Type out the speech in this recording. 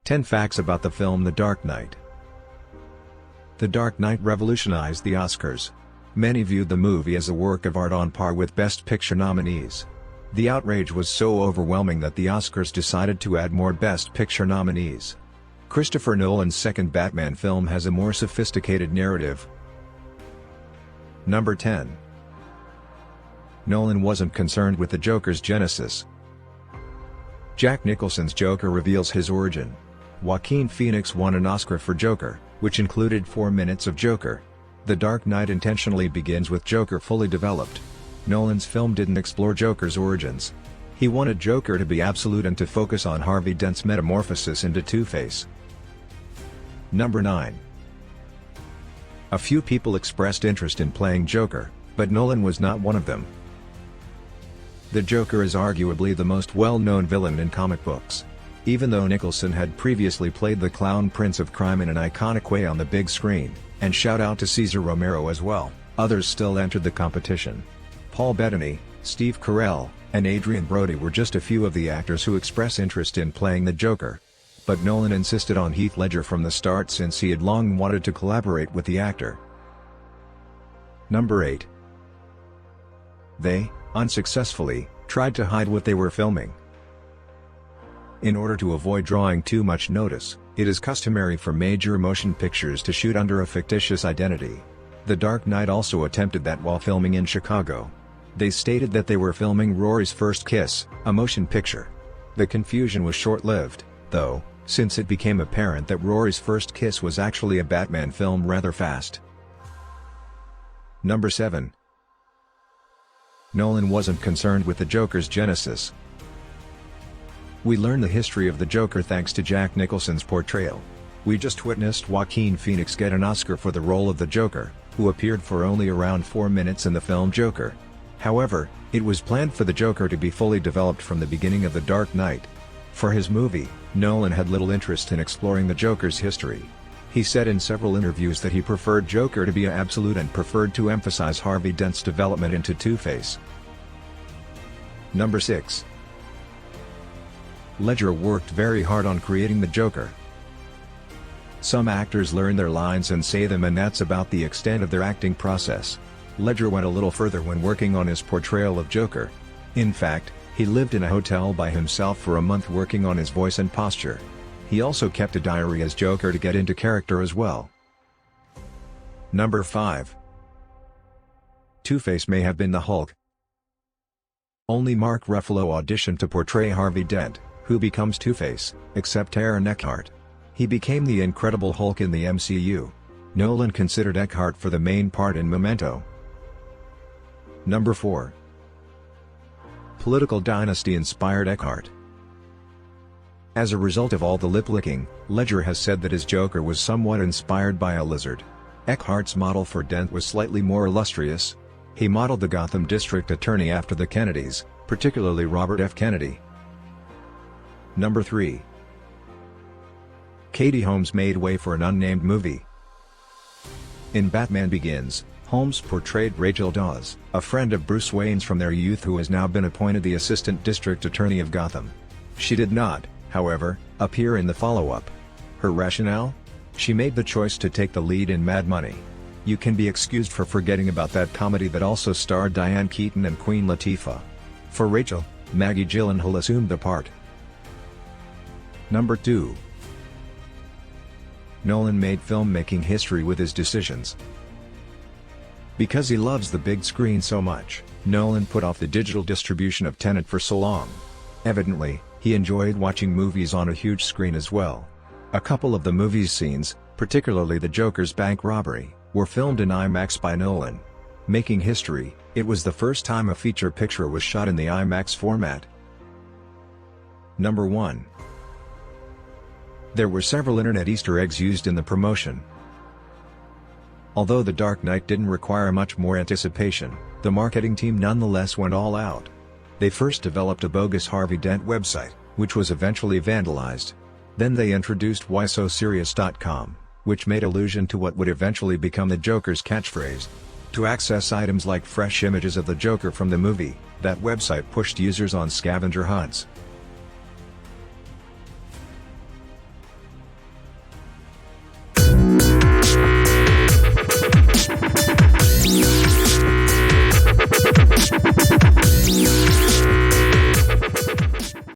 10 Facts about the film The Dark Knight. The Dark Knight revolutionized the Oscars. Many viewed the movie as a work of art on par with Best Picture nominees. The outrage was so overwhelming that the Oscars decided to add more Best Picture nominees. Christopher Nolan's second Batman film has a more sophisticated narrative. Number 10. Nolan wasn't concerned with the Joker's genesis. Jack Nicholson's Joker reveals his origin. Joaquin Phoenix won an Oscar for Joker, which included 4 minutes of Joker. The Dark Knight intentionally begins with Joker fully developed. Nolan's film didn't explore Joker's origins. He wanted Joker to be absolute and to focus on Harvey Dent's metamorphosis into Two-Face. Number 9. A few people expressed interest in playing Joker, but Nolan was not one of them. The Joker is arguably the most well-known villain in comic books. Even though Nicholson had previously played the clown prince of crime in an iconic way on the big screen, and shout out to Cesar Romero as well, others still entered the competition. Paul Bettany, Steve Carell, and Adrian Brody were just a few of the actors who expressed interest in playing the Joker. But Nolan insisted on Heath Ledger from the start since he had long wanted to collaborate with the actor. Number 8. They, unsuccessfully, tried to hide what they were filming. In order to avoid drawing too much notice, it is customary for major motion pictures to shoot under a fictitious identity. The Dark Knight also attempted that while filming in Chicago. They stated that they were filming Rory's First Kiss, a motion picture. The confusion was short-lived, though, since it became apparent that Rory's First Kiss was actually a Batman film rather fast. Number 7. Nolan wasn't concerned with the Joker's genesis. We learn the history of the Joker thanks to Jack Nicholson's portrayal. We just witnessed Joaquin Phoenix get an Oscar for the role of the Joker, who appeared for only around 4 minutes in the film Joker. However, it was planned for the Joker to be fully developed from the beginning of The Dark Knight. For his movie, Nolan had little interest in exploring the Joker's history. He said in several interviews that he preferred Joker to be absolute and preferred to emphasize Harvey Dent's development into Two-Face. Number 6. Ledger worked very hard on creating the Joker. Some actors learn their lines and say them, and that's about the extent of their acting process. Ledger went a little further when working on his portrayal of Joker. In fact, he lived in a hotel by himself for a month working on his voice and posture. He also kept a diary as Joker to get into character as well. Number 5. Two-Face may have been the Hulk. Only Mark Ruffalo auditioned to portray Harvey Dent, who becomes Two-Face, except Aaron Eckhart. He became the Incredible Hulk in the MCU. Nolan considered Eckhart for the main part in Memento. Number 4. Political Dynasty inspired Eckhart. As a result of all the lip-licking, Ledger has said that his Joker was somewhat inspired by a lizard. Eckhart's model for Dent was slightly more illustrious. He modeled the Gotham District Attorney after the Kennedys, particularly Robert F. Kennedy. Number 3. Katie Holmes made way for an unnamed movie. In Batman Begins, Holmes portrayed Rachel Dawes, a friend of Bruce Wayne's from their youth who has now been appointed the Assistant District Attorney of Gotham. She did not, however, appear in the follow-up. Her rationale? She made the choice to take the lead in Mad Money. You can be excused for forgetting about that comedy that also starred Diane Keaton and Queen Latifah. For Rachel, Maggie Gyllenhaal assumed the part. Number 2. Nolan made filmmaking history with his decisions. Because he loves the big screen so much, Nolan put off the digital distribution of Tenet for so long. Evidently, he enjoyed watching movies on a huge screen as well. A couple of the movie's scenes, particularly the Joker's bank robbery, were filmed in IMAX by Nolan. Making history, it was the first time a feature picture was shot in the IMAX format. Number 1. There were several internet Easter eggs used in the promotion. Although The Dark Knight didn't require much more anticipation, the marketing team nonetheless went all out. They first developed a bogus Harvey Dent website, which was eventually vandalized. Then they introduced whysoserious.com, which made allusion to what would eventually become the Joker's catchphrase. To access items like fresh images of the Joker from the movie, that website pushed users on scavenger hunts.